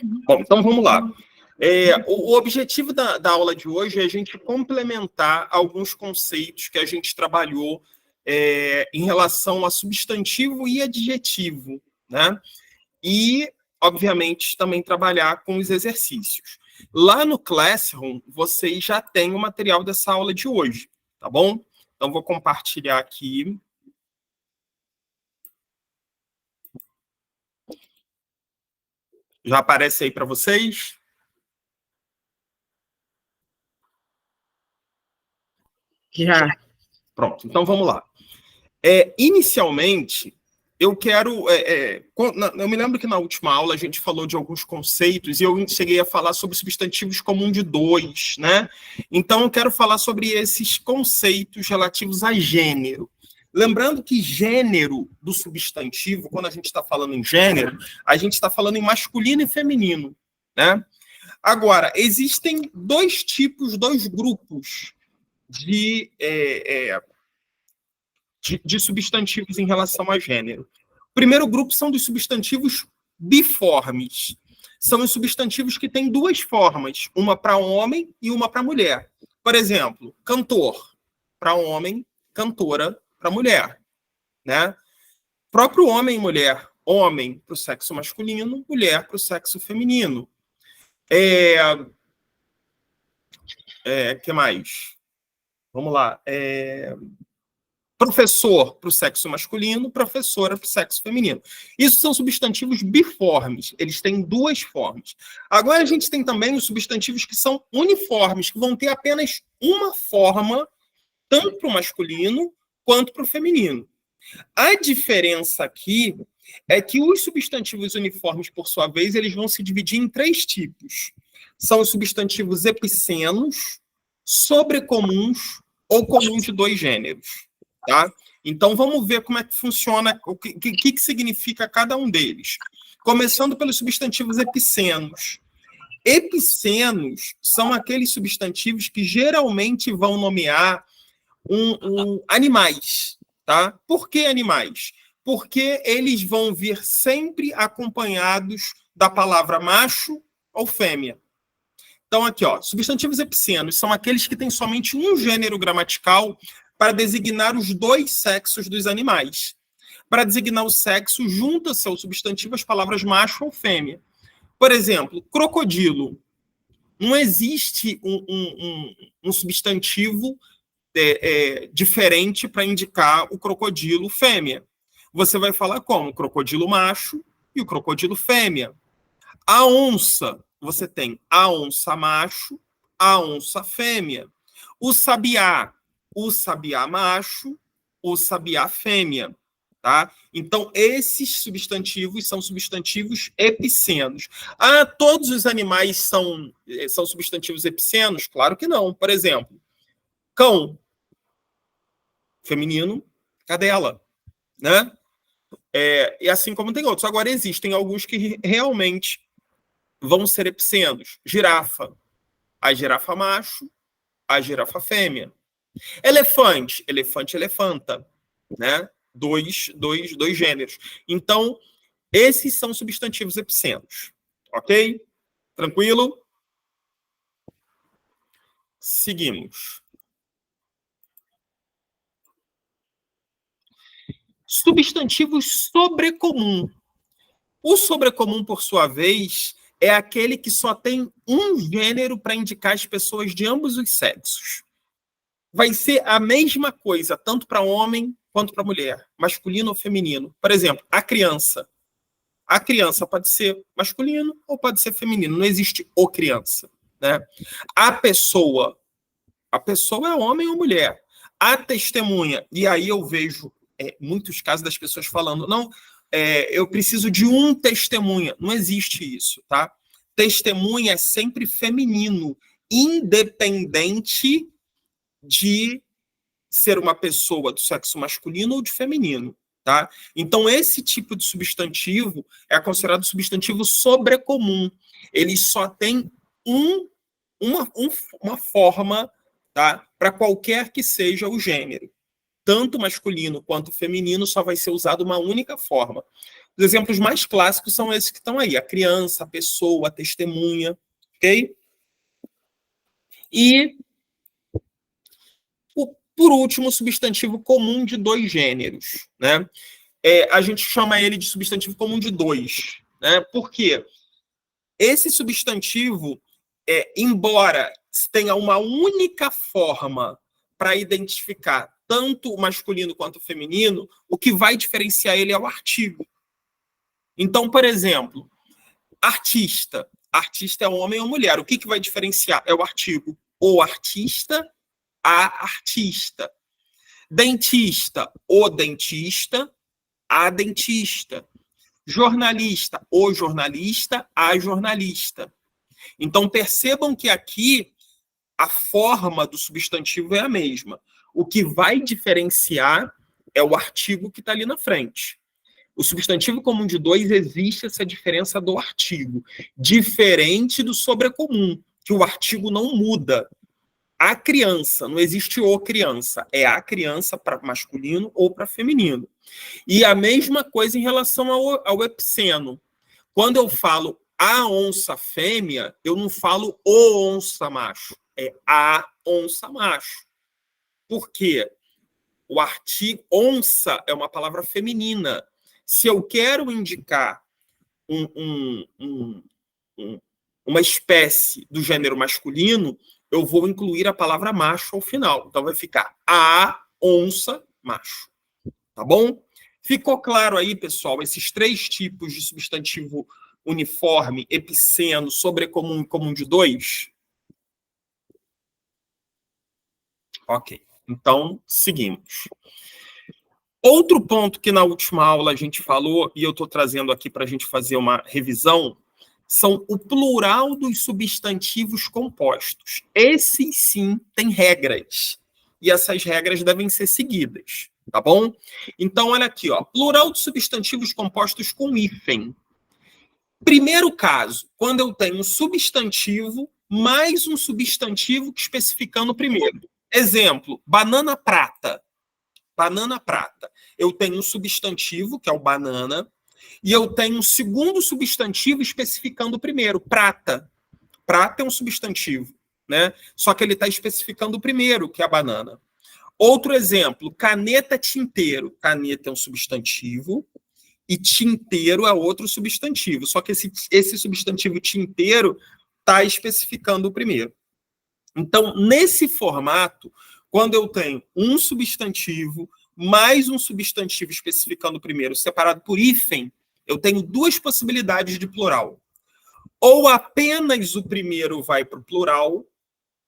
Bom, então vamos lá. O objetivo da aula de hoje é a gente complementar alguns conceitos que a gente trabalhou em relação a substantivo e adjetivo, né? E, obviamente, também trabalhar com os exercícios. Lá no Classroom, vocês já têm o material dessa aula de hoje, tá bom? Então, vou compartilhar aqui. Já aparece aí para vocês? Já. Pronto, então vamos lá. Inicialmente, eu quero... eu me lembro que na última aula a gente falou de alguns conceitos e eu cheguei a falar sobre substantivos comum de dois, né? Então, eu quero falar sobre esses conceitos relativos a gênero. Lembrando que gênero do substantivo, quando a gente está falando em gênero, a gente está falando em masculino e feminino, né? Agora, existem dois grupos de substantivos em relação a gênero. O primeiro grupo são dos substantivos biformes. São os substantivos que têm duas formas, uma para homem e uma para mulher. Por exemplo, cantor para homem, cantora para mulher, né? Próprio homem e mulher, homem para o sexo masculino, mulher para o sexo feminino. Que mais? Vamos lá. Professor para o sexo masculino, professora para o sexo feminino. Isso são substantivos biformes, eles têm duas formas. Agora a gente tem também os substantivos que são uniformes, que vão ter apenas uma forma, tanto para o masculino quanto para o feminino. A diferença aqui é que os substantivos uniformes, por sua vez, eles vão se dividir em três tipos. São os substantivos epicenos, sobrecomuns ou comuns de dois gêneros. Tá? Então, vamos ver como é que funciona, o que significa cada um deles. Começando pelos substantivos epicenos. Epicenos são aqueles substantivos que geralmente vão nomear animais. Tá? Por que animais? Porque eles vão vir sempre acompanhados da palavra macho ou fêmea. Então, aqui, ó, substantivos epicenos são aqueles que têm somente um gênero gramatical para designar os dois sexos dos animais. Para designar o sexo, junta-se ao substantivo as palavras macho ou fêmea. Por exemplo, crocodilo. Não existe um substantivo diferente para indicar o crocodilo fêmea. Você vai falar como? O crocodilo macho e o crocodilo fêmea. A onça, você tem a onça macho, a onça fêmea. O sabiá macho, o sabiá fêmea. Tá? Então, esses substantivos são substantivos epicenos. Todos os animais são substantivos epicenos? Claro que não. Por exemplo, cão, feminino, cadela. Né? E assim como tem outros. Agora, existem alguns que realmente vão ser epicenos. Girafa, a girafa macho, a girafa fêmea. Elefante, elefanta, né? Dois gêneros. Então, esses são substantivos epicenos. Ok? Tranquilo? Seguimos. Substantivos sobrecomum. O sobrecomum, por sua vez, é aquele que só tem um gênero para indicar as pessoas de ambos os sexos. Vai ser a mesma coisa, tanto para homem quanto para mulher, masculino ou feminino. Por exemplo, a criança. A criança pode ser masculino ou pode ser feminino. Não existe o criança. Né? A pessoa é homem ou mulher. A testemunha, e aí eu vejo muitos casos das pessoas falando, não, eu preciso de um testemunha. Não existe isso, tá? Testemunha é sempre feminino, independente de ser uma pessoa do sexo masculino ou de feminino, tá? Então, esse tipo de substantivo é considerado substantivo sobrecomum. Ele só tem uma forma, tá? Para qualquer que seja o gênero. Tanto masculino quanto feminino só vai ser usado uma única forma. Os exemplos mais clássicos são esses que estão aí: a criança, a pessoa, a testemunha, ok? E, por último, o substantivo comum de dois gêneros, né? A gente chama ele de substantivo comum de dois, né? Por quê? Esse substantivo, embora tenha uma única forma para identificar tanto o masculino quanto o feminino, o que vai diferenciar ele é o artigo. Então, por exemplo, artista. Artista é homem ou mulher. O que vai diferenciar? É o artigo. O artista, a artista. Dentista, o dentista, a dentista. Jornalista, o jornalista, a jornalista. Então, percebam que aqui a forma do substantivo é a mesma. O que vai diferenciar é o artigo que está ali na frente. O substantivo comum de dois, existe essa diferença do artigo, diferente do sobrecomum, que o artigo não muda. A criança, não existe o criança, é a criança para masculino ou para feminino. E a mesma coisa em relação ao epiceno. Quando eu falo a onça fêmea, eu não falo o onça macho, é a onça macho. Por quê? O artigo onça é uma palavra feminina. Se eu quero indicar uma espécie do gênero masculino, eu vou incluir a palavra macho ao final. Então vai ficar a onça macho. Tá bom? Ficou claro aí, pessoal, esses três tipos de substantivo uniforme, epiceno, sobrecomum e comum de dois? Ok. Então, seguimos. Outro ponto que na última aula a gente falou, e eu estou trazendo aqui para a gente fazer uma revisão, são o plural dos substantivos compostos. Esses, sim, têm regras. E essas regras devem ser seguidas. Tá bom? Então, olha aqui, ó. Plural de substantivos compostos com hífen. Primeiro caso, quando eu tenho um substantivo mais um substantivo especificando o primeiro. Exemplo, banana prata. Banana prata. Eu tenho um substantivo, que é o banana, e eu tenho um segundo substantivo especificando o primeiro, prata. Prata é um substantivo, né? Só que ele está especificando o primeiro, que é a banana. Outro exemplo, caneta tinteiro. Caneta é um substantivo e tinteiro é outro substantivo. Só que esse substantivo tinteiro está especificando o primeiro. Então, nesse formato, quando eu tenho um substantivo mais um substantivo especificando o primeiro, separado por hífen, eu tenho duas possibilidades de plural. Ou apenas o primeiro vai para o plural,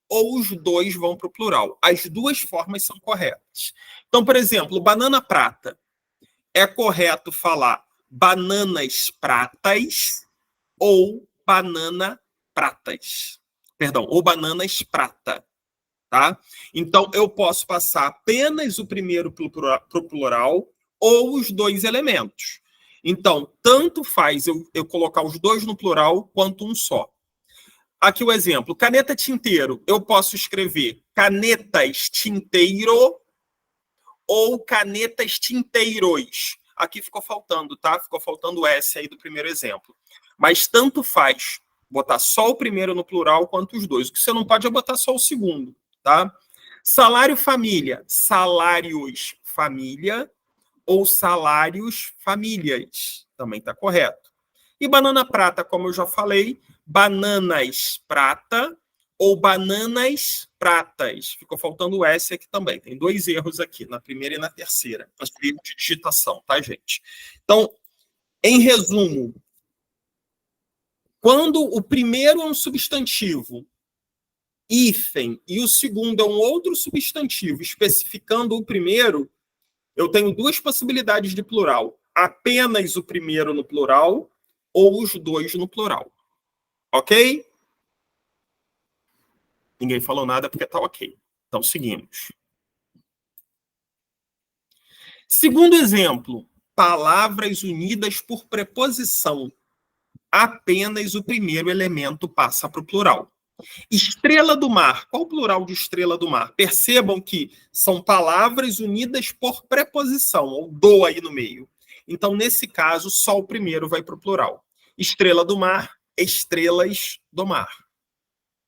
ou os dois vão para o plural. As duas formas são corretas. Então, por exemplo, banana prata. É correto falar bananas pratas ou banana pratas. Perdão, ou bananas prata. Tá? Então, eu posso passar apenas o primeiro para o plural ou os dois elementos. Então, tanto faz eu colocar os dois no plural quanto um só. Aqui o exemplo, caneta tinteiro. Eu posso escrever canetas tinteiro ou canetas tinteiros. Aqui ficou faltando, tá? Ficou faltando o S aí do primeiro exemplo. Mas tanto faz botar só o primeiro no plural quanto os dois. O que você não pode é botar só o segundo, tá? Salário família. Salários família ou salários famílias. Também tá correto. E banana prata, como eu já falei, bananas prata ou bananas pratas. Ficou faltando o S aqui também. Tem dois erros aqui, na primeira e na terceira. Erro de digitação, tá, gente? Então, em resumo, quando o primeiro é um substantivo, hífen, e o segundo é um outro substantivo, especificando o primeiro, eu tenho duas possibilidades de plural. Apenas o primeiro no plural ou os dois no plural. Ok? Ninguém falou nada porque tá ok. Então, seguimos. Segundo exemplo, palavras unidas por preposição. Apenas o primeiro elemento passa para o plural. Estrela do mar. Qual o plural de estrela do mar? Percebam que são palavras unidas por preposição, ou do aí no meio. Então, nesse caso, só o primeiro vai para o plural. Estrela do mar, estrelas do mar.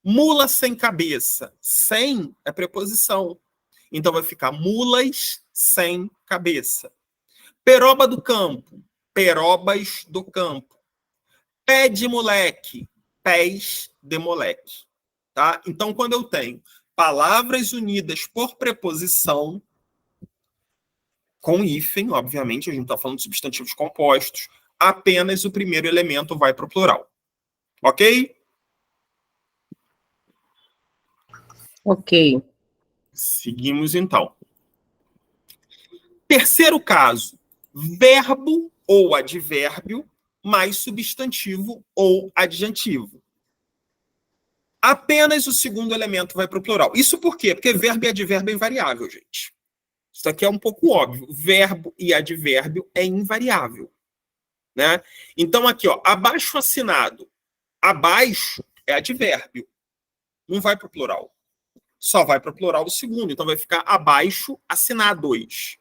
Mula sem cabeça. Sem é preposição. Então, vai ficar mulas sem cabeça. Peroba do campo, perobas do campo. Pé de moleque, pés de moleque. Tá? Então, quando eu tenho palavras unidas por preposição, com hífen, obviamente, a gente está falando de substantivos compostos, apenas o primeiro elemento vai para o plural. Ok? Ok. Seguimos, então. Terceiro caso, verbo ou advérbio mais substantivo ou adjetivo. Apenas o segundo elemento vai para o plural. Isso por quê? Porque verbo e advérbio é invariável, gente. Isso aqui é um pouco óbvio. Verbo e advérbio é invariável. Né? Então, aqui, ó, abaixo assinado. Abaixo é advérbio. Não vai para o plural. Só vai para o plural o segundo. Então, vai ficar abaixo assinados.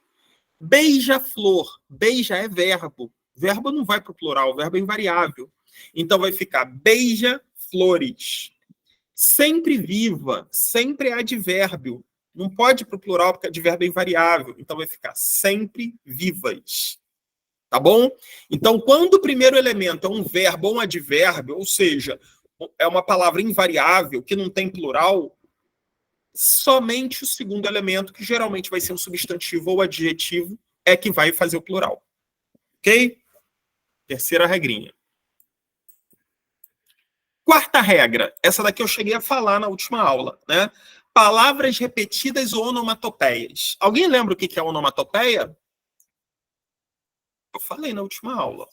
Beija-flor. Beija é verbo. Verbo não vai para o plural. Verbo é invariável. Então, vai ficar beija-flores. Sempre viva. Sempre é advérbio. Não pode ir para o plural porque advérbio é invariável. Então, vai ficar sempre vivas. Tá bom? Então, quando o primeiro elemento é um verbo ou um advérbio, ou seja, é uma palavra invariável, que não tem plural, somente o segundo elemento, que geralmente vai ser um substantivo ou adjetivo, é que vai fazer o plural. Ok? Terceira regrinha. Quarta regra. Essa daqui eu cheguei a falar na última aula, né? Palavras repetidas ou onomatopeias. Alguém lembra o que é onomatopeia? Eu falei na última aula.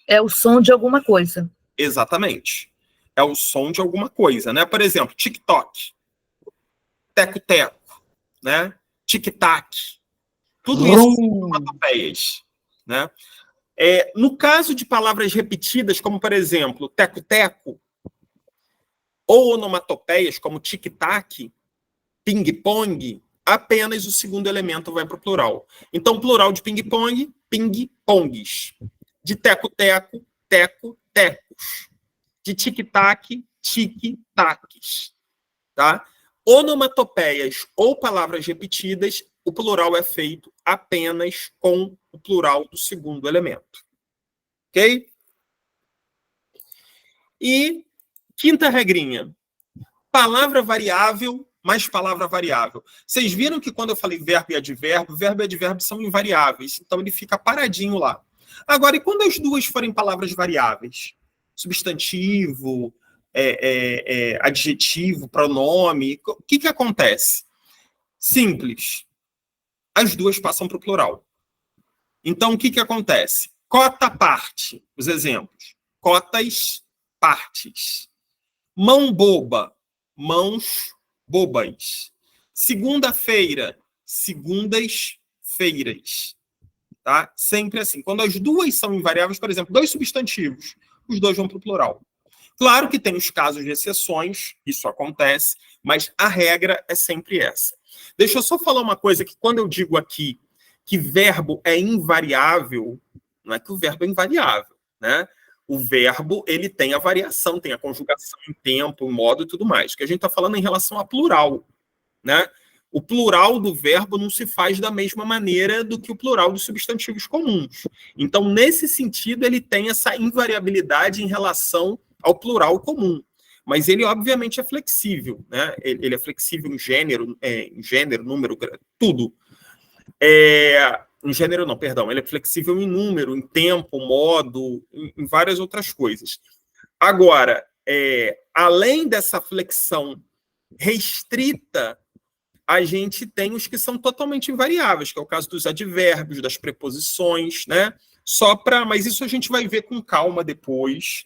É o som de alguma coisa. Exatamente. É o som de alguma coisa, né? Por exemplo, TikTok, teco-teco, né? Tic-tac. Tudo isso são onomatopeias, né? No caso de palavras repetidas, como, por exemplo, teco-teco, ou onomatopeias, como tic-tac, ping-pong, apenas o segundo elemento vai para o plural. Então, plural de ping-pong, ping-pongs. De teco-teco, teco-tecos. De tic-tac, tic-tacs. Tá? Onomatopeias ou palavras repetidas, o plural é feito apenas com o plural do segundo elemento. Ok? E quinta regrinha. Palavra variável mais palavra variável. Vocês viram que quando eu falei verbo e advérbio são invariáveis. Então ele fica paradinho lá. Agora, e quando as duas forem palavras variáveis? Substantivo, adjetivo, pronome. O que acontece? Simples. As duas passam para o plural. Então, o que acontece? Cota, parte. Os exemplos. Cotas, partes. Mão boba. Mãos bobas. Segunda-feira. Segundas-feiras. Tá? Sempre assim. Quando as duas são invariáveis, por exemplo, dois substantivos, os dois vão para o plural. Claro que tem os casos de exceções, isso acontece, mas a regra é sempre essa. Deixa eu só falar uma coisa, que quando eu digo aqui que verbo é invariável, não é que o verbo é invariável, né? O verbo, ele tem a variação, tem a conjugação em tempo, em modo e tudo mais. O que a gente está falando em relação a plural, né? O plural do verbo não se faz da mesma maneira do que o plural dos substantivos comuns. Então, nesse sentido, ele tem essa invariabilidade em relação ao plural comum. Mas ele, obviamente, é flexível, né? Ele é flexível em gênero, número, tudo. Em gênero não, perdão. Ele é flexível em número, em tempo, modo, em várias outras coisas. Agora, além dessa flexão restrita, a gente tem os que são totalmente invariáveis, que é o caso dos advérbios, das preposições, né? Mas isso a gente vai ver com calma depois.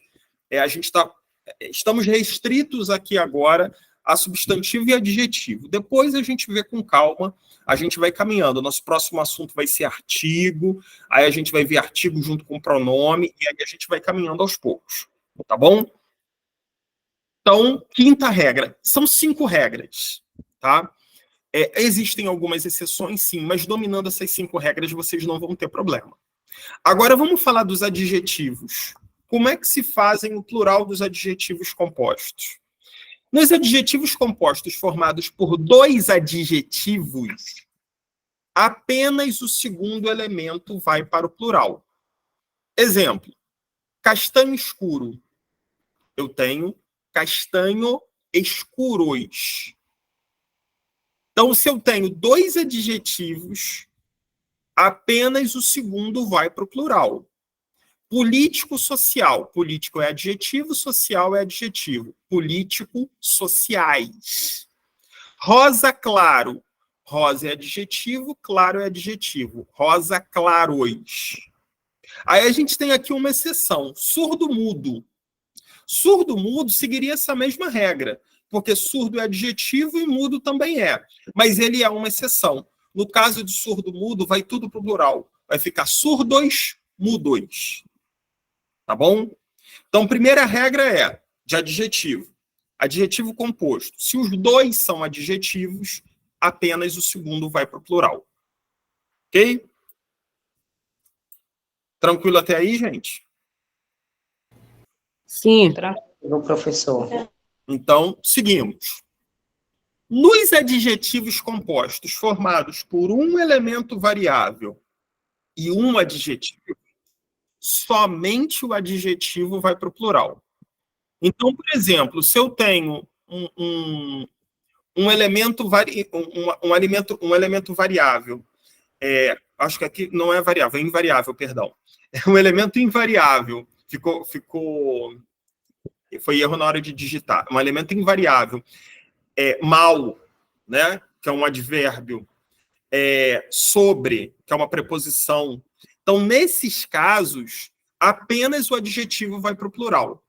Estamos restritos aqui agora a substantivo e adjetivo. Depois a gente vê com calma, a gente vai caminhando. Nosso próximo assunto vai ser artigo, aí a gente vai ver artigo junto com pronome, e aí a gente vai caminhando aos poucos. Tá bom? Então, quinta regra. São 5 regras, tá? Existem algumas exceções, sim, mas dominando essas 5 regras, vocês não vão ter problema. Agora vamos falar dos adjetivos. Como é que se fazem o plural dos adjetivos compostos? Nos adjetivos compostos formados por dois adjetivos, apenas o segundo elemento vai para o plural. Exemplo, castanho escuro. Eu tenho castanho escuros. Então, se eu tenho dois adjetivos, apenas o segundo vai para o plural. Político-social. Político é adjetivo, social é adjetivo. Político-sociais. Rosa claro. Rosa é adjetivo, claro é adjetivo. Rosa claros. Aí a gente tem aqui uma exceção. Surdo-mudo. Surdo-mudo seguiria essa mesma regra, porque surdo é adjetivo e mudo também é. Mas ele é uma exceção. No caso de surdo-mudo, vai tudo para o plural. Vai ficar surdos, mudos. Tá bom? Então, primeira regra é de adjetivo. Adjetivo composto. Se os dois são adjetivos, apenas o segundo vai para o plural. Ok? Tranquilo até aí, gente? Sim, tranquilo, professor. Então, seguimos. Nos adjetivos compostos formados por um elemento variável e um adjetivo, somente o adjetivo vai para o plural. Então, por exemplo, se eu tenho um elemento variável, acho que aqui não é variável, é invariável, perdão. É um elemento invariável, foi erro na hora de digitar. Um elemento invariável, mal, né, que é um advérbio, sobre, que é uma preposição. Então, nesses casos, apenas o adjetivo vai para o plural.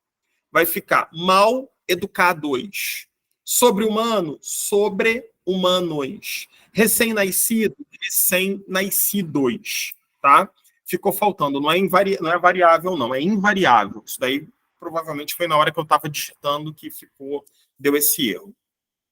Vai ficar mal educados. Sobre-humano, sobre-humanos. Recém-nascido, recém-nascidos. Tá? Ficou faltando. Não é variável, não. É invariável. Isso daí provavelmente foi na hora que eu estava digitando que deu esse erro.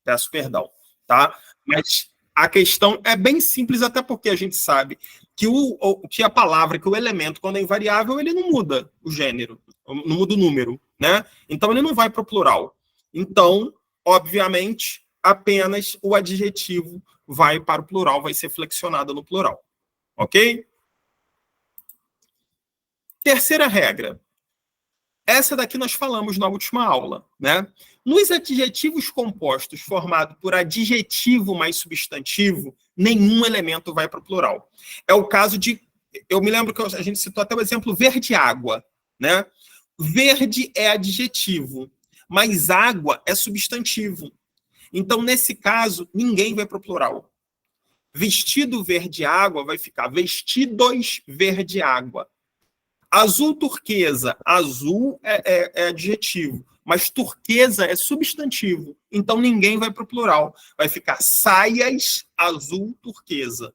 Peço perdão. Tá? Mas a questão é bem simples, até porque a gente sabe que a palavra, que o elemento, quando é invariável, ele não muda o gênero, não muda o número, né? Então, ele não vai para o plural. Então, obviamente, apenas o adjetivo vai para o plural, vai ser flexionado no plural. Ok? Terceira regra. Essa daqui nós falamos na última aula, né? Nos adjetivos compostos formados por adjetivo mais substantivo, nenhum elemento vai para o plural. É o caso de... Eu me lembro que a gente citou até o exemplo verde-água, né? Verde é adjetivo, mas água é substantivo. Então, nesse caso, ninguém vai para o plural. Vestido verde-água vai ficar vestidos verde-água. Azul turquesa. Azul é adjetivo, mas turquesa é substantivo. Então, ninguém vai para o plural. Vai ficar saias azul turquesa.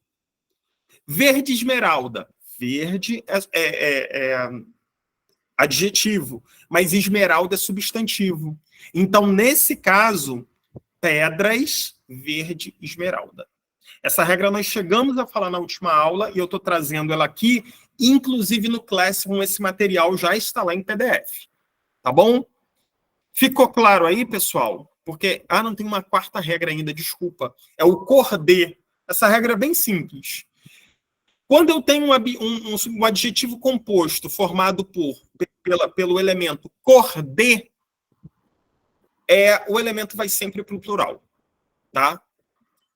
Verde esmeralda. Verde é adjetivo, mas esmeralda é substantivo. Então, nesse caso, pedras verde esmeralda. Essa regra nós chegamos a falar na última aula e eu estou trazendo ela aqui. Inclusive, no Classroom, esse material já está lá em PDF. Tá bom? Ficou claro aí, pessoal? Porque, não tem uma quarta regra ainda, desculpa. É o cordê. Essa regra é bem simples. Quando eu tenho um adjetivo composto formado pelo elemento cordê, o elemento vai sempre para o plural. Tá?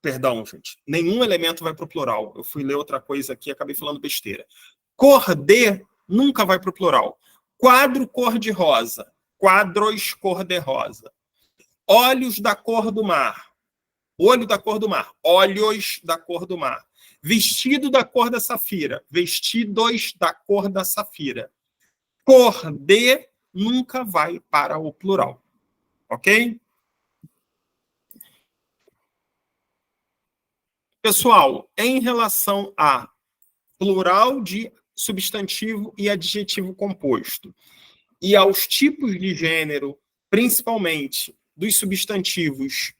Perdão, gente. Nenhum elemento vai para o plural. Eu fui ler outra coisa aqui e acabei falando besteira. Cordê nunca vai para o plural. Quadro cor-de-rosa. Quadros cor-de-rosa. Olhos da cor do mar. Olho da cor do mar. Olhos da cor do mar. Vestido da cor da safira. Vestidos da cor da safira. Cordê nunca vai para o plural. Ok? Pessoal, em relação a plural de substantivo e adjetivo composto, e aos tipos de gênero, principalmente dos substantivos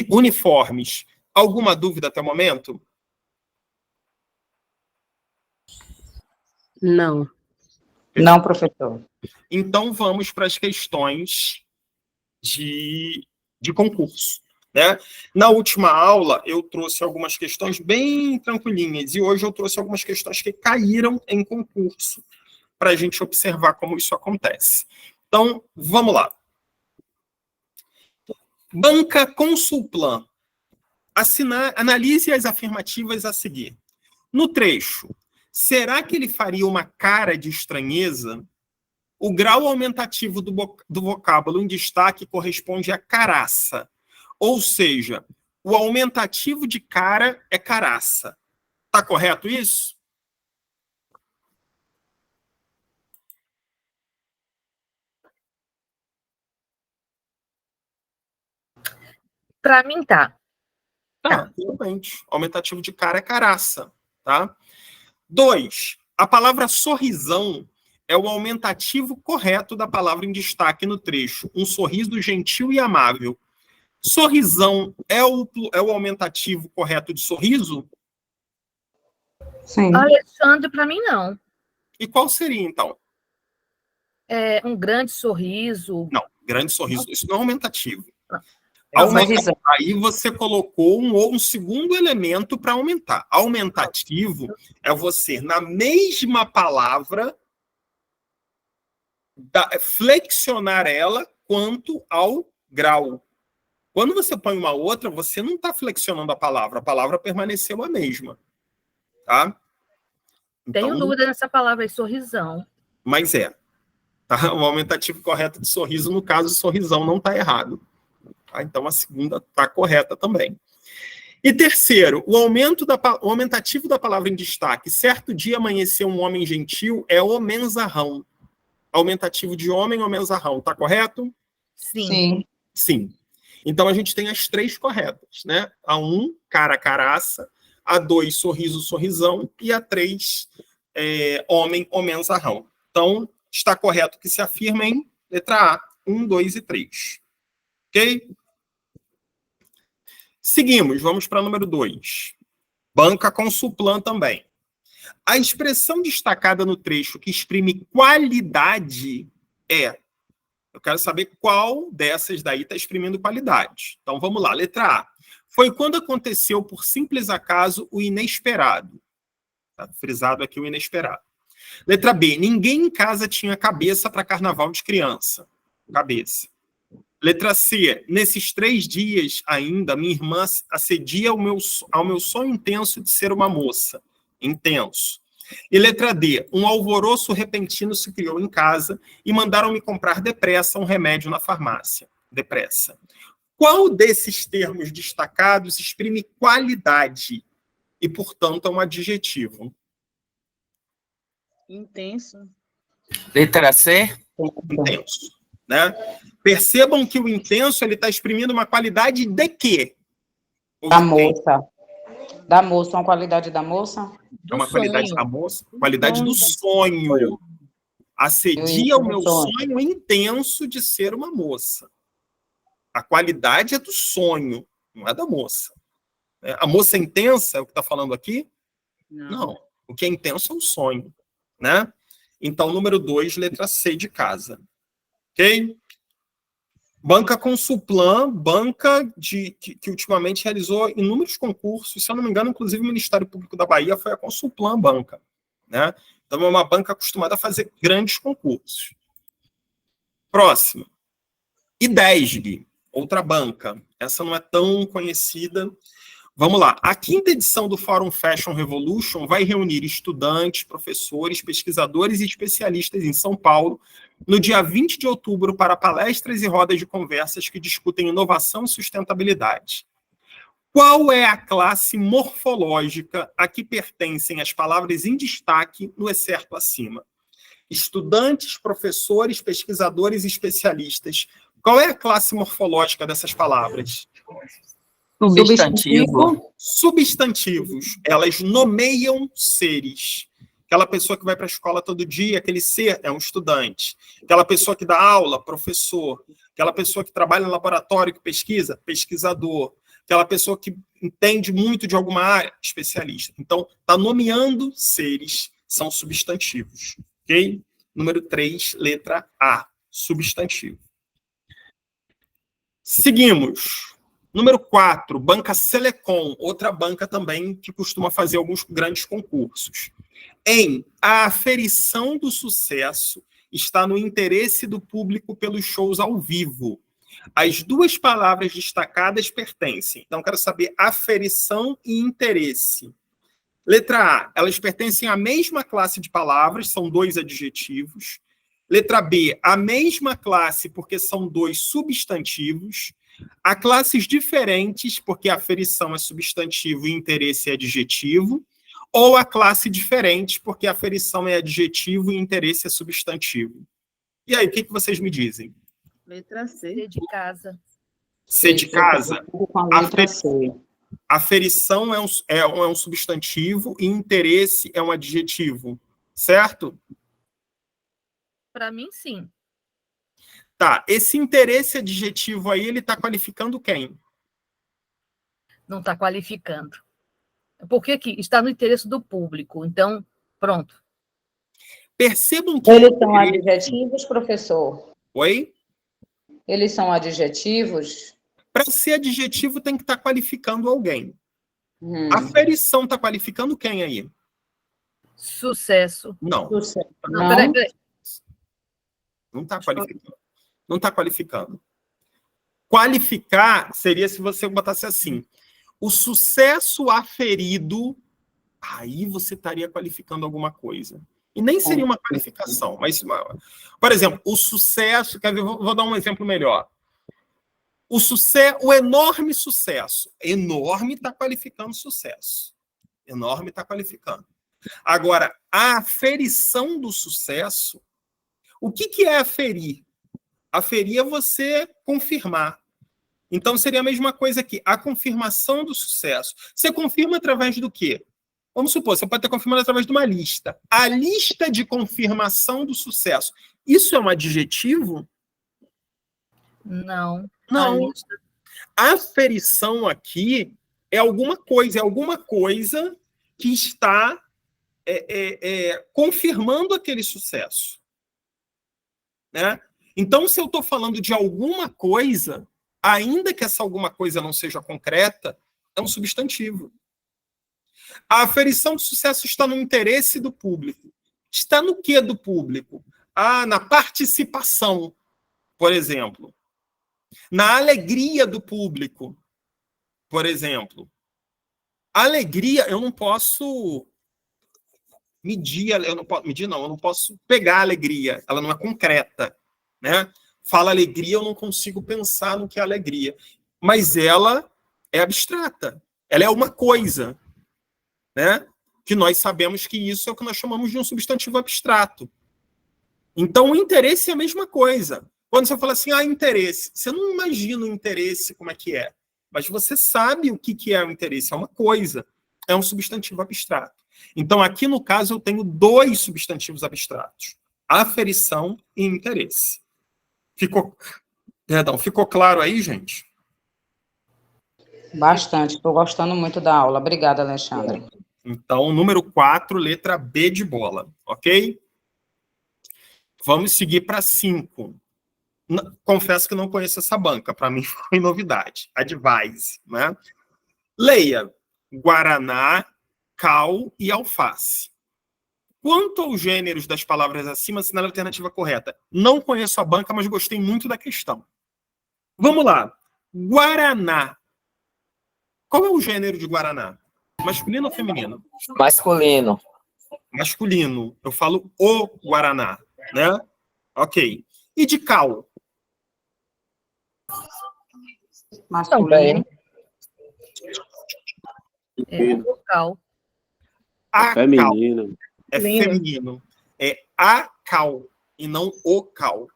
uniformes, alguma dúvida até o momento? Não. Não, professor. Então, vamos para as questões de concurso. Né? Na última aula, eu trouxe algumas questões bem tranquilinhas, e hoje eu trouxe algumas questões que caíram em concurso, para a gente observar como isso acontece. Então, vamos lá. Banca Consulplan. Analise as afirmativas a seguir. No trecho, será que ele faria uma cara de estranheza? O grau aumentativo do vocábulo em destaque corresponde a caraça. Ou seja, o aumentativo de cara é caraça. Está correto isso? Para mim, tá. Tá, realmente. Aumentativo de cara é caraça. Tá? 2. A palavra sorrisão é o aumentativo correto da palavra em destaque no trecho. Um sorriso gentil e amável. Sorrisão é o aumentativo correto de sorriso? Sim. Alexandre, para mim, não. E qual seria, então? É um grande sorriso. Não, grande sorriso. Isso não é aumentativo. Sorrisão. Aí você colocou um segundo elemento para aumentar. Aumentativo é você, na mesma palavra, flexionar ela quanto ao grau. Quando você põe uma outra, você não está flexionando a palavra permaneceu a mesma. Tá? Então, Tenho dúvida nessa palavra aí, sorrisão. Mas é. Tá? O aumentativo correto de sorriso, no caso, sorrisão não está errado. Tá? Então, a segunda está correta também. E terceiro, o aumentativo da palavra em destaque. Certo dia amanheceu um homem gentil, é homenzarrão. Aumentativo de homem, homenzarrão. Está correto? Sim. Sim. Então, a gente tem as três corretas, né? A 1, cara, caraça. A 2, sorriso, sorrisão. E a 3, homem, homenzarrão. Então, está correto que se afirma em letra A, 1, 2 e 3. Ok? Seguimos, vamos para número 2. Banca Consulplan também. A expressão destacada no trecho que exprime qualidade é... Eu quero saber qual dessas daí está exprimindo qualidade. Então, vamos lá. Letra A. Foi quando aconteceu, por simples acaso, o inesperado. Está frisado aqui o inesperado. Letra B. Ninguém em casa tinha cabeça para carnaval de criança. Cabeça. Letra C. Nesses 3 dias ainda, minha irmã acedia ao meu sonho intenso de ser uma moça. Intenso. E letra D. Um alvoroço repentino se criou em casa e mandaram-me comprar depressa um remédio na farmácia. Depressa. Qual desses termos destacados exprime qualidade e, portanto, é um adjetivo? Intenso. Letra C? Intenso. Né? Percebam que o intenso está exprimindo uma qualidade de quê? Da moça. Da moça, uma qualidade da moça? É uma qualidade da moça? Qualidade do sonho. Assedia o meu sonho intenso de ser uma moça. A qualidade é do sonho, não é da moça. A moça intensa é o que está falando aqui? Não. O que é intenso é o sonho. Né? Então, número 2, letra C de casa. Ok? Banca Consulplan, banca que ultimamente realizou inúmeros concursos, se eu não me engano, inclusive o Ministério Público da Bahia foi a Consulplan Banca. Né? Então, é uma banca acostumada a fazer grandes concursos. Próximo. IDESG, outra banca. Essa não é tão conhecida. Vamos lá. A 5ª edição do Fórum Fashion Revolution vai reunir estudantes, professores, pesquisadores e especialistas em São Paulo no dia 20 de outubro para palestras e rodas de conversas que discutem inovação e sustentabilidade. Qual é a classe morfológica a que pertencem as palavras em destaque no excerto acima? Estudantes, professores, pesquisadores e especialistas. Qual é a classe morfológica dessas palavras? Substantivo. Substantivos. Elas nomeiam seres. Aquela pessoa que vai para a escola todo dia, aquele ser é um estudante. Aquela pessoa que dá aula, professor. Aquela pessoa que trabalha no laboratório, que pesquisa, pesquisador. Aquela pessoa que entende muito de alguma área, especialista. Então, está nomeando seres. são substantivos. Ok? Número 3, letra A, substantivo. Seguimos. Número 4, Banca Selecom, outra banca também que costuma fazer alguns grandes concursos. A aferição do sucesso está no interesse do público pelos shows ao vivo. As duas palavras destacadas pertencem. Então, quero saber aferição e interesse. Letra A, elas pertencem à mesma classe de palavras, são 2 adjetivos. Letra B, a mesma classe, porque são 2 substantivos. Há classes diferentes, porque aferição é substantivo e interesse é adjetivo. Ou a classe diferente, porque aferição é adjetivo e interesse é substantivo. E aí, o que vocês me dizem? Letra C. C de casa. C de casa? Com a letra C. Aferição é um substantivo e interesse é um adjetivo, certo? Para mim, sim. Tá, esse interesse adjetivo aí, ele está qualificando quem? Não está qualificando. Porque aqui está no interesse do público. Então, pronto. Percebam que... Eles são adjetivos, professor? Oi? Eles são adjetivos? Para ser adjetivo, tem que estar qualificando alguém. Aferição está qualificando quem aí? Sucesso. Não. Sucesso. Não, peraí. Não está qualificando. Não está qualificando. Qualificar seria se você botasse assim: o sucesso aferido, aí você estaria qualificando alguma coisa. E nem seria uma qualificação, mas, por exemplo, o sucesso, quer ver, vou dar um exemplo melhor. O enorme sucesso. Enorme está qualificando sucesso. Enorme está qualificando. Agora, a aferição do sucesso, o que é aferir? Aferir é você confirmar. Então, seria a mesma coisa aqui. A confirmação do sucesso. Você confirma através do quê? Vamos supor, você pode ter confirmado através de uma lista. A lista de confirmação do sucesso. Isso é um adjetivo? Não. Não. A aferição aqui é alguma coisa que está confirmando aquele sucesso. Né? Então, se eu estou falando de alguma coisa, ainda que essa alguma coisa não seja concreta, é um substantivo. A aferição de sucesso está no interesse do público. Está no que do público? Na participação, por exemplo. Na alegria do público, por exemplo. A alegria, eu não posso medir, eu não posso pegar a alegria, ela não é concreta, né? Fala alegria, eu não consigo pensar no que é alegria, mas ela é abstrata, ela é uma coisa, né? Que nós sabemos que isso é o que nós chamamos de um substantivo abstrato. Então, o interesse é a mesma coisa. Quando você fala assim, interesse, você não imagina o interesse como é que é, mas você sabe o que é o interesse, é uma coisa, é um substantivo abstrato. Então, aqui no caso, eu tenho 2 substantivos abstratos, aferição e interesse. Ficou claro aí, gente? Bastante, estou gostando muito da aula. Obrigada, Alexandre. Então, número 4, letra B de bola, ok? Vamos seguir para 5. Confesso que não conheço essa banca, para mim foi novidade. Advise, né? Leia guaraná, cal e alface. Quanto aos gêneros das palavras acima, assinale a alternativa correta. Não conheço a banca, mas gostei muito da questão. Vamos lá. Guaraná. Qual é o gênero de guaraná? Masculino ou feminino? Masculino. Masculino. Eu falo o guaraná, né? Ok. E de cal? Masculino. Vocal. Feminino. É feminino. É a cal e não o cal.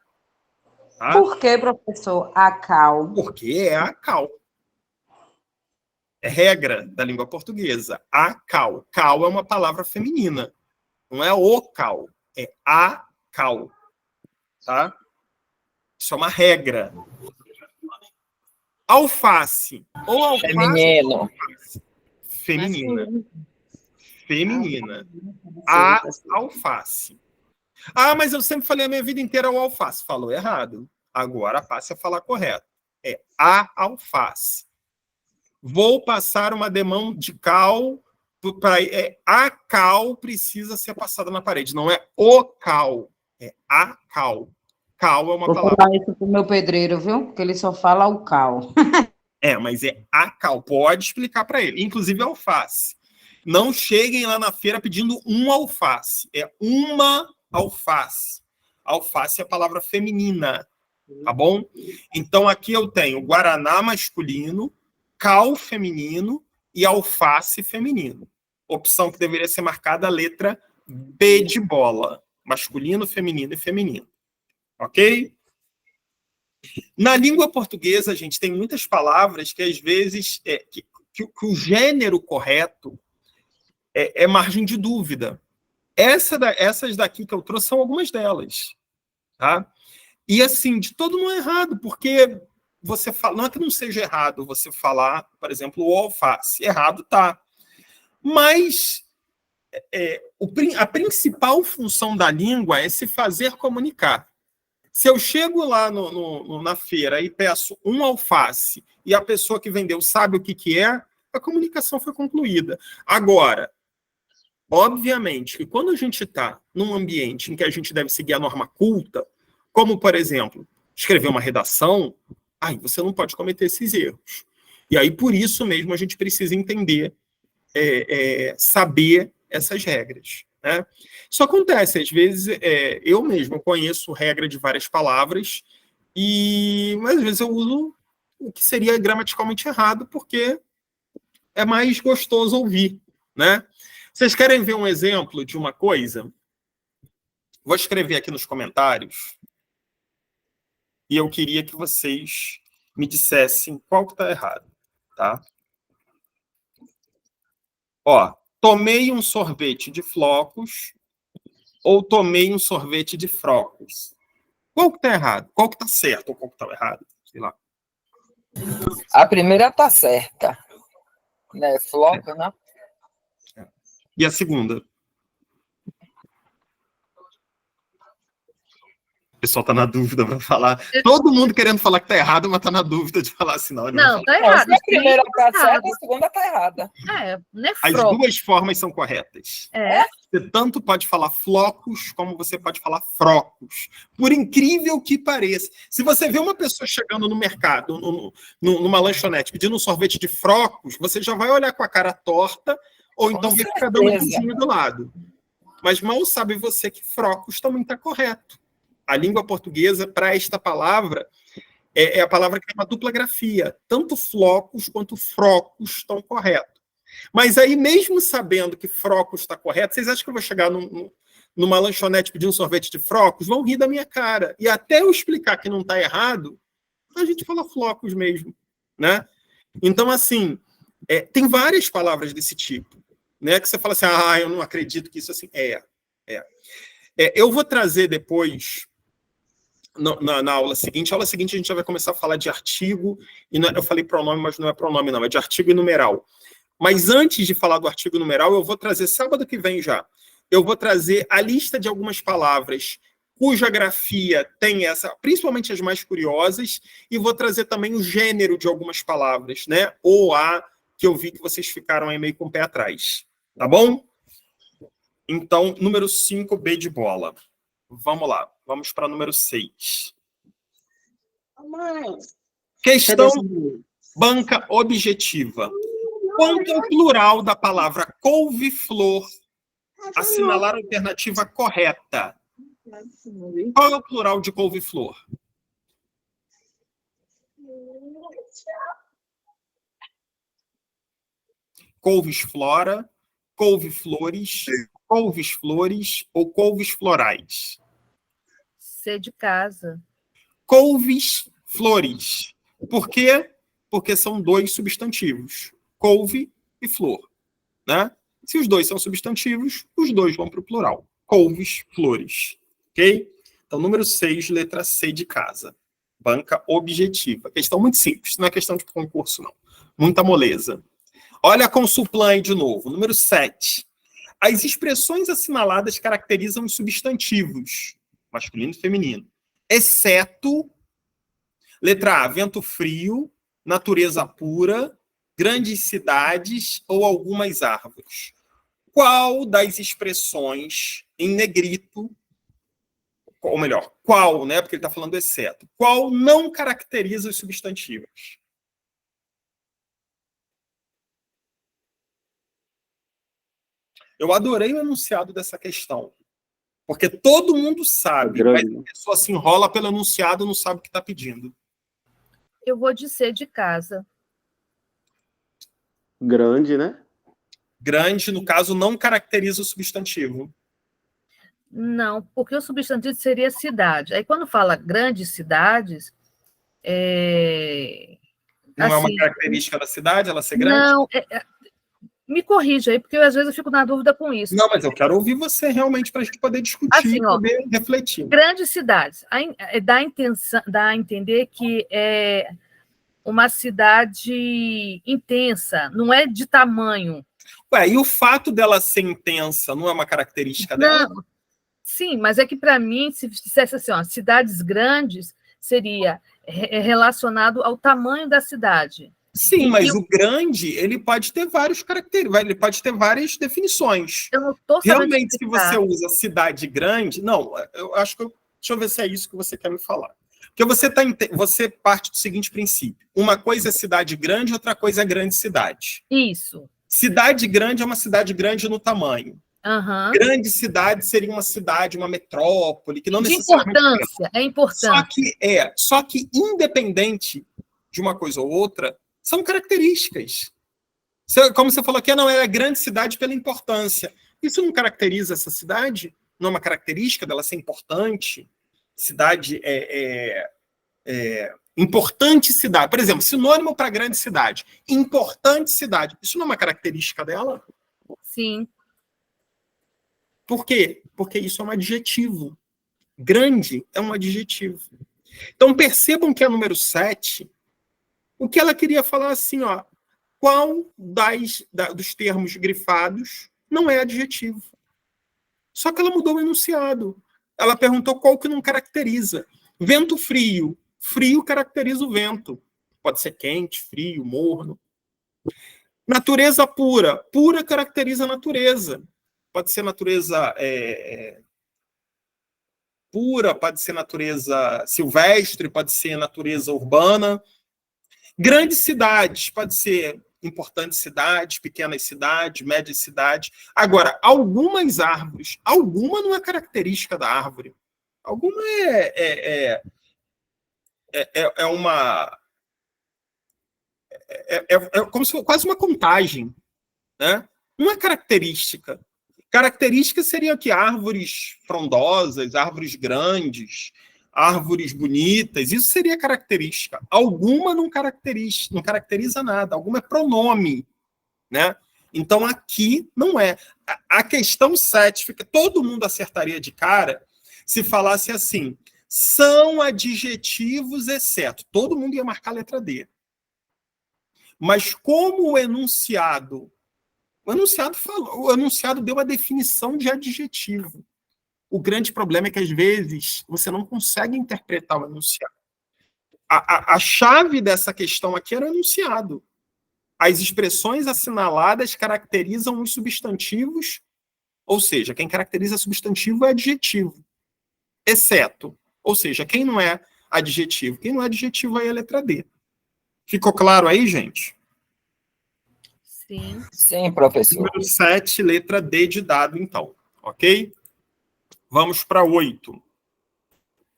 Tá? Por que, professor, a cal? Porque é a cal. É regra da língua portuguesa. A cal. Cal é uma palavra feminina. Não é o cal. É a cal. Tá? Isso é uma regra. Alface. Ou alface Feminino. ou alface. Feminina. feminina. A alface. Ah, mas eu sempre falei a minha vida inteira o alface. Falou errado. Agora passe a falar correto. É a alface. Vou passar uma demão de cal. A cal precisa ser passada na parede. Não é o cal. É a cal. Cal é uma Vou palavra. falar isso pro meu pedreiro, viu? Porque ele só fala o cal. Mas é a cal. Pode explicar para ele. Inclusive alface. Não cheguem lá na feira pedindo um alface. É uma alface. Alface é a palavra feminina. Tá bom? Então aqui eu tenho guaraná masculino, cal feminino e alface feminino. Opção que deveria ser marcada a letra B de bola. Masculino, feminino e feminino. Ok? Na língua portuguesa, gente, tem muitas palavras que às vezes que o gênero correto é margem de dúvida. Essas daqui que eu trouxe são algumas delas. Tá? E assim, de todo não é errado, porque você fala, não é que não seja errado você falar, por exemplo, o alface. Errado tá. Mas a principal função da língua é se fazer comunicar. Se eu chego lá na feira e peço um alface e a pessoa que vendeu sabe o que é, a comunicação foi concluída. Agora, obviamente que quando a gente está num ambiente em que a gente deve seguir a norma culta, como, por exemplo, escrever uma redação, aí você não pode cometer esses erros. E aí, por isso mesmo, a gente precisa entender, saber essas regras. Né? Isso acontece, às vezes, eu mesmo conheço regra de várias palavras, mas às vezes eu uso o que seria gramaticalmente errado, porque é mais gostoso ouvir. Né? Vocês querem ver um exemplo de uma coisa? Vou escrever aqui nos comentários. E eu queria que vocês me dissessem qual que está errado. Tá? Ó, tomei um sorvete de flocos ou tomei um sorvete de frocos. Qual que está errado? Qual que está certo ou qual que está errado? Sei lá. A primeira tá certa. Né? Floco, né? E a segunda? O pessoal está na dúvida para falar. Todo mundo querendo falar que está errado, mas está na dúvida de falar assim. Não, está errado. Se a primeira tá certa, a segunda tá errada. Não é As froco. duas formas são corretas. Você tanto pode falar flocos, como você pode falar frocos. Por incrível que pareça. Se você vê uma pessoa chegando no mercado, numa lanchonete, pedindo um sorvete de frocos, você já vai olhar com a cara torta, ou então vai ficar dando um risinho do lado. Mas mal sabe você que frocos também está correto. A língua portuguesa, para esta palavra, é a palavra que tem uma dupla grafia. Tanto flocos quanto frocos estão corretos. Mas aí, mesmo sabendo que frocos está correto, vocês acham que eu vou chegar numa lanchonete pedindo um sorvete de frocos? Vão rir da minha cara. E até eu explicar que não está errado, a gente fala flocos mesmo. Né? Então, assim, tem várias palavras desse tipo. Né? Que você fala assim, eu não acredito que isso assim... Eu vou trazer depois... Na aula seguinte. A aula seguinte a gente já vai começar a falar de artigo, eu falei pronome, mas não é pronome não, é de artigo e numeral. Mas antes de falar do artigo e numeral, eu vou trazer, sábado que vem já, eu vou trazer a lista de algumas palavras cuja grafia tem essa, principalmente as mais curiosas, e vou trazer também o gênero de algumas palavras, né? Ou a que eu vi que vocês ficaram aí meio com o pé atrás. Tá bom? Então, número 5, B de bola. Vamos lá, vamos para número 6. Questão banca objetiva. Quanto ao plural da palavra couve-flor, assinalar a alternativa correta. Qual é o plural de couve-flor? Couves-flora, couve-flores, couves-flores ou couves-florais? C de casa. Couves-flores. Por quê? Porque são dois substantivos, couve e flor. Né? Se os dois são substantivos, os dois vão para o plural. Couves-flores. Ok? Então, número 6, letra C de casa. Banca objetiva. Questão muito simples, não é questão de concurso, não. Muita moleza. Olha a Consulplan aí de novo. Número 7. as expressões assinaladas caracterizam os substantivos, masculino e feminino, exceto, letra A, vento frio, natureza pura, grandes cidades ou algumas árvores. Qual das expressões em negrito, ou melhor, qual, né? Porque ele está falando exceto. Qual não caracteriza os substantivos? Eu adorei o enunciado dessa questão. Porque todo mundo sabe, mas a pessoa se enrola pelo enunciado e não sabe o que está pedindo. Eu vou dizer de casa. Grande, né? Grande, no caso, não caracteriza o substantivo. Não, porque o substantivo seria cidade. Aí, quando fala grandes cidades, Não é uma assim, característica da cidade, ela ser grande? não, me corrija aí, porque às vezes eu fico na dúvida com isso. Não, mas eu quero ouvir você realmente para a gente poder discutir Assim, e poder refletir. Grandes cidades. Dá a entender que é uma cidade intensa, não é de tamanho. Ué, e o fato dela ser intensa não é uma característica dela? Não, sim, mas é que para mim, se dissesse assim, ó, cidades grandes, seria relacionado ao tamanho da cidade. Sim, mas o grande, ele pode ter vários caracteres, ele pode ter várias definições. Eu não estou sabendo Realmente, se explicar. você usa cidade grande, não, eu acho que deixa eu ver se é isso que você quer me falar. Porque você parte do seguinte princípio: uma coisa é cidade grande, outra coisa é grande cidade. Isso. Cidade grande é uma cidade grande no tamanho. Uhum. Grande cidade seria uma cidade, uma metrópole, que não De necessariamente importância, é importante. Só que independente de uma coisa ou outra, são características. Como você falou aqui, não, ela é grande cidade pela importância. Isso não caracteriza essa cidade? Não é uma característica dela ser importante? Cidade importante cidade. Por exemplo, sinônimo para grande cidade. Importante cidade. Isso não é uma característica dela? Sim. Por quê? Porque isso é um adjetivo. Grande é um adjetivo. Então percebam que a número 7, o que ela queria falar assim, ó, qual dos termos grifados não é adjetivo? Só que ela mudou o enunciado. Ela perguntou qual que não caracteriza. Vento frio. Frio caracteriza o vento. Pode ser quente, frio, morno. Natureza pura. Pura caracteriza a natureza. Pode ser natureza pura, pode ser natureza silvestre, pode ser natureza urbana. Grandes cidades, pode ser importantes cidades, pequenas cidades, médias cidades. Agora, algumas árvores, alguma não é característica da árvore. Alguma é como se fosse quase uma contagem, né? Não é característica. Característica seria que árvores frondosas, árvores grandes, árvores bonitas, isso seria característica. Alguma não caracteriza nada, alguma é pronome, né? Então aqui não é. A questão 7, todo mundo acertaria de cara se falasse assim: são adjetivos exceto. Todo mundo ia marcar a letra D. Mas como o enunciado deu a definição de adjetivo. O grande problema é que, às vezes, você não consegue interpretar o enunciado. A chave dessa questão aqui era o enunciado. As expressões assinaladas caracterizam os substantivos, ou seja, quem caracteriza substantivo é adjetivo. Exceto, ou seja, quem não é adjetivo? Quem não é adjetivo aí é a letra D. Ficou claro aí, gente? Sim. Sim, professor. Número 7, letra D de dado, então. Ok? Vamos para 8.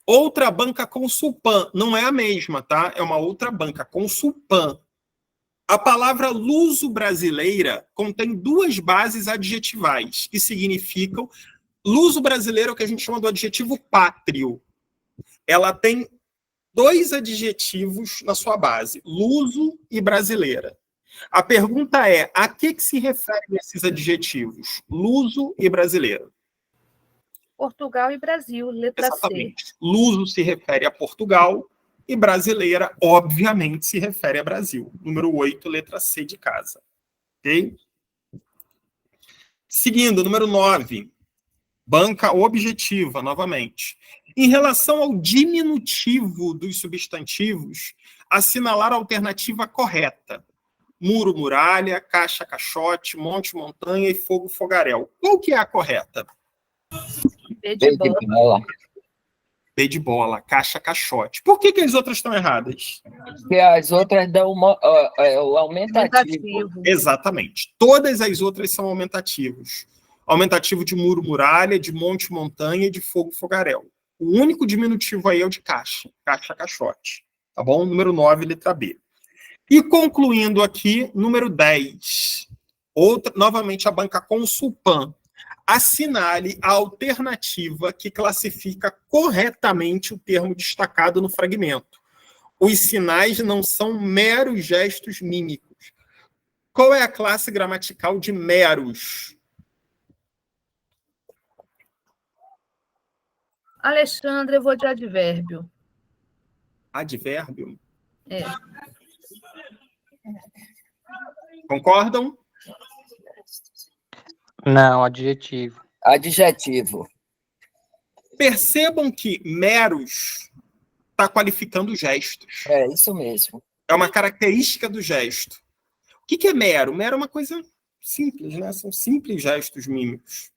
Outra banca com Sulpan. Não é a mesma, tá? É uma outra banca com Sulpan. A palavra luso-brasileira contém duas bases adjetivais, que significam... Luso-brasileiro é o que a gente chama do adjetivo pátrio. Ela tem dois adjetivos na sua base, luso e brasileira. A pergunta é, a que se referem esses adjetivos, luso e brasileiro? Portugal e Brasil, letra Exatamente. Luso se refere a Portugal e brasileira, obviamente, se refere a Brasil. Número 8, letra C de casa. Ok? Seguindo, número 9, banca objetiva, novamente. Em relação ao diminutivo dos substantivos, assinalar a alternativa correta. Muro, muralha, caixa, caixote, monte, montanha e fogo, fogaréu. Qual que é a correta? B de bola. B de bola, caixa, caixote. Por que as outras estão erradas? Porque as outras dão o aumentativo. Exatamente. Todas as outras são aumentativos. Aumentativo de muro, muralha, de monte, montanha e de fogo, fogaréu. O único diminutivo aí é o de caixa, caixa, caixote. Tá bom? Número 9, letra B. E concluindo aqui, número 10. Novamente a banca Consulpan. Assinale a alternativa que classifica corretamente o termo destacado no fragmento. Os sinais não são meros gestos mímicos. Qual é a classe gramatical de meros? Alexandre, eu vou de advérbio. Advérbio? É. Concordam? Não, adjetivo. Adjetivo. Percebam que meros está qualificando gestos. É isso mesmo. É uma característica do gesto. O que é mero? Mero é uma coisa simples, né? São simples gestos mímicos.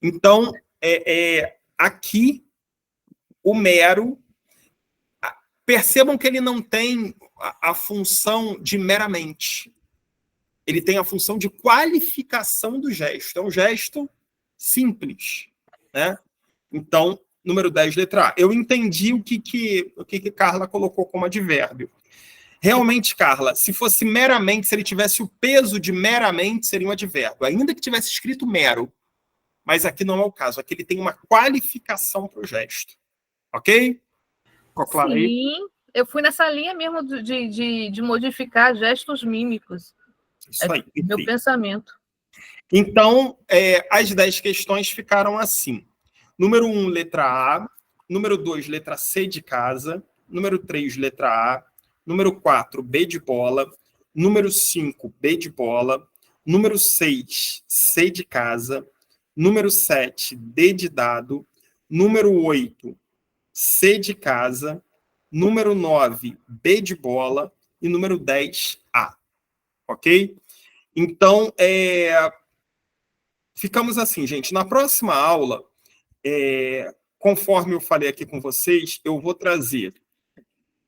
Então, aqui, o mero, percebam que ele não tem a função de meramente. Ele tem a função de qualificação do gesto. É um gesto simples, né? Então, número 10, letra A. Eu entendi o que Carla colocou como advérbio. Realmente, Carla, se fosse meramente, se ele tivesse o peso de meramente, seria um advérbio. Ainda que tivesse escrito mero. Mas aqui não é o caso. Aqui ele tem uma qualificação para o gesto. Ok? Ficou claro aí? Sim, eu fui nessa linha mesmo de modificar gestos mímicos. Isso aí. É meu pensamento. Então, as 10 questões ficaram assim. Número 1, letra A. Número 2, letra C de casa. Número 3, letra A. Número 4, B de bola. Número 5, B de bola. Número 6, C de casa. Número 7, D de dado. Número 8, C de casa. Número 9, B de bola. E número 10, A. Ok? Então, ficamos assim, gente. Na próxima aula, conforme eu falei aqui com vocês, eu vou trazer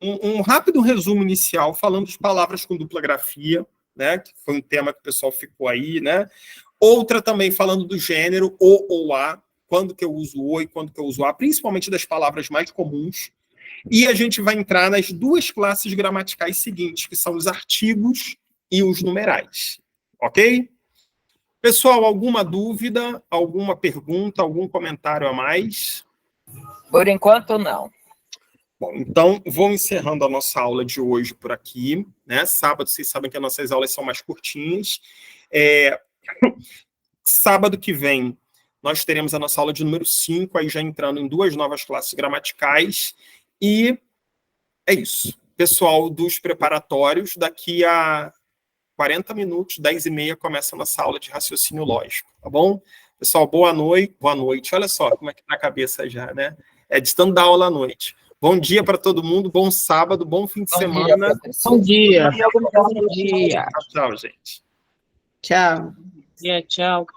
um rápido resumo inicial falando de palavras com dupla grafia, né? Que foi um tema que o pessoal ficou aí, né? Outra também falando do gênero o ou a, quando que eu uso o e quando que eu uso a, principalmente das palavras mais comuns. E a gente vai entrar nas duas classes gramaticais seguintes, que são os artigos e os numerais. Ok? Pessoal, alguma dúvida, alguma pergunta, algum comentário a mais? Por enquanto, não. Bom, então, vou encerrando a nossa aula de hoje por aqui, né? Sábado, vocês sabem que as nossas aulas são mais curtinhas. Sábado que vem, nós teremos a nossa aula de número 5, aí já entrando em duas novas classes gramaticais. E é isso. Pessoal dos preparatórios, daqui a 40 minutos, 10h30, começa a nossa aula de raciocínio lógico, tá bom? Pessoal, boa noite. Boa noite. Olha só como é que tá a cabeça já, né? De tanto dar aula à noite. Bom dia para todo mundo, bom sábado, bom fim de semana. Bom dia. Bom dia. Tchau, gente. Tchau. Tchau.